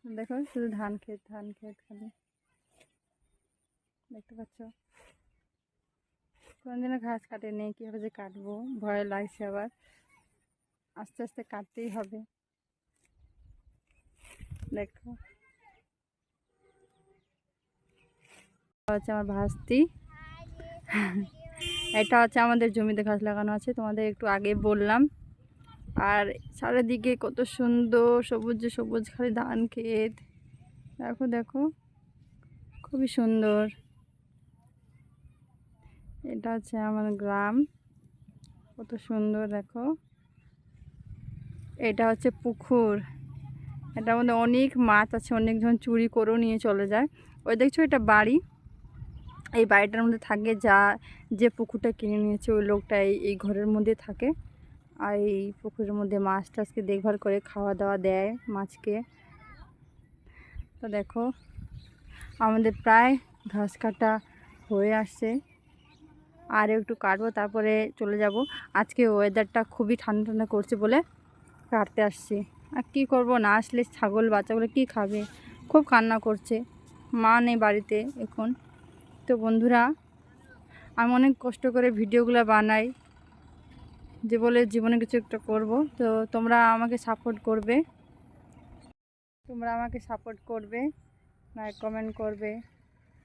দেখো শুধু ধান ক্ষেত খালি দেখতে পাচ্ছ। কোনদিনও ঘাস কাটেনি, কীভাবে যে কাটবো ভয় লাগছে, আবার আস্তে আস্তে কাটতেই হবে। দেখো হচ্ছে আমার ভাস্তি, এটা হচ্ছে আমাদের জমিতে ঘাস লাগানো আছে, তোমাদের একটু আগে বললাম। আর চারিদিকে কত সুন্দর সবুজ সবুজ খালি ধান ক্ষেত। দেখো দেখো খুবই সুন্দর। এটা হচ্ছে আমাদের গ্রাম, কত সুন্দর দেখো। এটা হচ্ছে পুকুর, এটার মধ্যে অনেক মাছ আছে, অনেকজন চুরি করেও নিয়ে চলে যায়। ওই দেখছো এটা বাড়ি, এই বাড়িটার মধ্যে থাকে যে পুকুরটা কিনে নিয়েছে ওই লোকটা এই ঘরের মধ্যে থাকে। আর এই পুকুরের মধ্যে মাছ টাছকে দেখভাল করে খাওয়া দাওয়া দেয় মাছকে। তো দেখো আমাদের প্রায় ঘাস কাটা হয়ে আসছে, আর একটু কাটবো তারপরে চলে যাব। আজকে ওয়েদারটা খুবই ঠান্ডা ঠান্ডা করছে বলে কাটতে আসছি। আর কি করব, না আসলে ছাগল বাচ্চাগুলো কি খাবে, খুব কান্না করছে, মা নেই বাড়িতে এখন। তো বন্ধুরা, আমি অনেক কষ্ট করে ভিডিওগুলো বানাই, যে বলে জীবনে কিছু একটা করব। তো তোমরা আমাকে সাপোর্ট করবে, লাইক কমেন্ট করবে,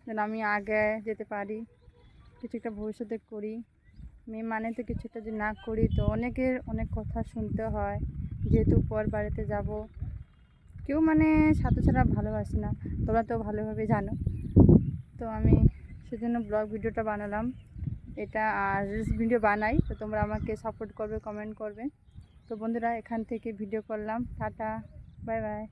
যেন আমি আগে যেতে পারি, কিছু একটা ভবিষ্যতে করি। মেয়ে মানে তো কিছু একটা যদি না করি তো অনেকের অনেক কথা শুনতে হয়, যেহেতু পর বাড়িতে যাব। কেউ মানে সাথে ছাড়া ভালোবাসে না, তোমরা তো ভালোভাবে জানো। তো আমি সেজন্য ব্লগ ভিডিওটা বানালাম এটা, আর রিলস ভিডিও বানাই। তো তোমরা আমাকে সাপোর্ট করবে, কমেন্ট করবে। তো বন্ধুরা, এখান থেকে ভিডিও করলাম, টাটা, বাই বাই।